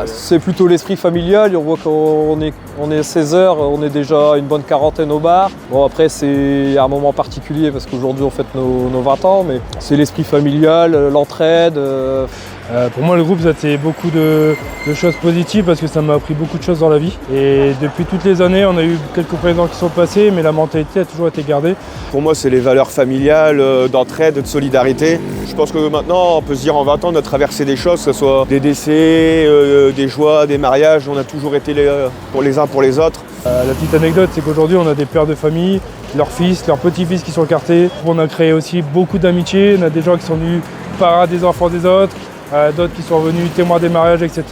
C'est plutôt l'esprit familial. On voit qu'on est à 16h, on est déjà une bonne quarantaine au bar. Bon, après, c'est un moment particulier parce qu'aujourd'hui, on fête nos 20 ans, mais c'est l'esprit familial, l'entraide. Pour moi, le groupe, ça a été beaucoup de choses positives parce que ça m'a appris beaucoup de choses dans la vie. Et depuis toutes les années, on a eu quelques présidents qui sont passés, mais la mentalité a toujours été gardée. Pour moi, c'est les valeurs familiales, d'entraide, de solidarité. Je pense que maintenant, on peut se dire en 20 ans, on a traversé des choses, que ce soit des décès, des joies, des mariages. On a toujours été pour les uns pour les autres. La petite anecdote, c'est qu'aujourd'hui, on a des pères de famille, leurs fils, leurs petits-fils qui sont cartés. On a créé aussi beaucoup d'amitiés. On a des gens qui sont venus parrain des enfants des autres. D'autres qui sont venus témoins des mariages, etc.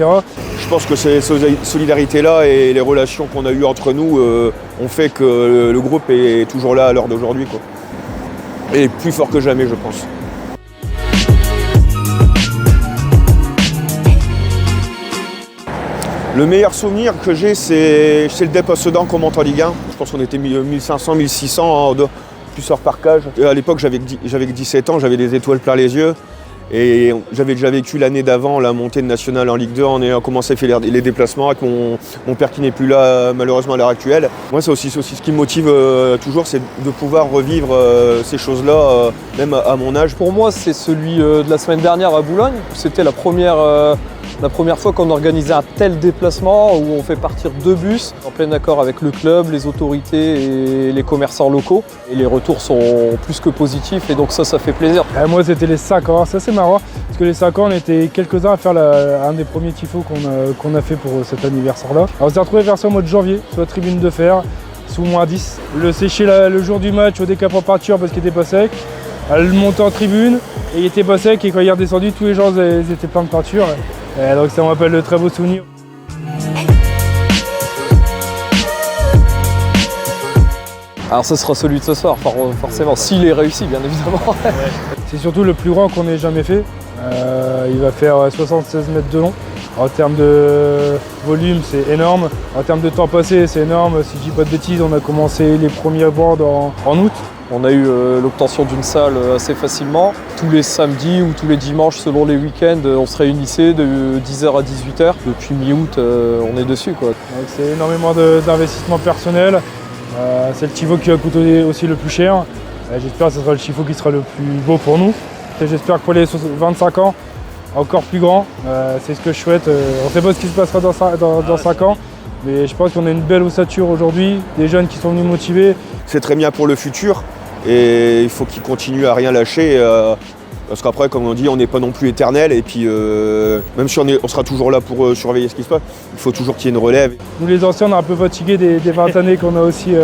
Je pense que ces solidarités-là et les relations qu'on a eues entre nous ont fait que le groupe est toujours là à l'heure d'aujourd'hui, quoi. Et plus fort que jamais, je pense. Le meilleur souvenir que j'ai, c'est le dépossèdant qu'on monte en Ligue 1. Je pense qu'on était 1500, 1600, plus hors parcage. Et à l'époque, j'avais que 17 ans, j'avais des étoiles plein les yeux. Et j'avais déjà vécu l'année d'avant la montée de National en Ligue 2, on a commencé à faire les déplacements avec mon père qui n'est plus là malheureusement à l'heure actuelle. Moi c'est aussi ce qui me motive toujours, c'est de pouvoir revivre ces choses-là, même à mon âge. Pour moi, c'est celui de la semaine dernière à Boulogne. C'était la première fois qu'on organisait un tel déplacement où on fait partir 2 bus en plein accord avec le club, les autorités et les commerçants locaux. Et les retours sont plus que positifs et donc ça fait plaisir. Moi c'était les 5 ans, ça c'est marrant parce que les 5 ans on était quelques-uns à faire un des premiers tifos qu'on a fait pour cet anniversaire-là. On s'est retrouvé vers ça au mois de janvier, sur la tribune de fer, sous -10. Le sécher le jour du match au décap en peinture parce qu'il était pas sec. Le monter en tribune et il était pas sec et quand il est redescendu, tous les gens ils étaient pleins de peinture. Et donc ça me rappelle de très beaux souvenirs. Alors ce sera celui de ce soir, forcément, s'il est réussi bien évidemment. C'est surtout le plus grand qu'on ait jamais fait. Il va faire 76 mètres de long. En termes de volume, c'est énorme. En termes de temps passé, c'est énorme. Si je dis pas de bêtises, on a commencé les premiers boards en août. On a eu l'obtention d'une salle assez facilement. Tous les samedis ou tous les dimanches, selon les week-ends, on se réunissait de 10h à 18h. Depuis mi-août, on est dessus, quoi. Donc c'est énormément d'investissement personnel. C'est le tifo qui va coûter aussi le plus cher. J'espère que ce sera le tifo qui sera le plus beau pour nous. J'espère que pour les 25 ans, encore plus grand, c'est ce que je souhaite. On ne sait pas ce qui se passera dans 5 ans, mais je pense qu'on a une belle ossature aujourd'hui, des jeunes qui sont venus motivés. C'est très bien pour le futur et il faut qu'ils continuent à rien lâcher. Parce qu'après, comme on dit, on n'est pas non plus éternel et puis même si on sera toujours là pour surveiller ce qui se passe, il faut toujours qu'il y ait une relève. Nous les anciens, on est un peu fatigués des 20 années qu'on a aussi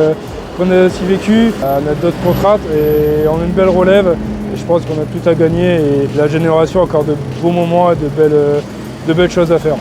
vécues. On a d'autres contraintes et on a une belle relève. Et je pense qu'on a tout à gagner et la génération a encore de beaux moments et de belles choses à faire.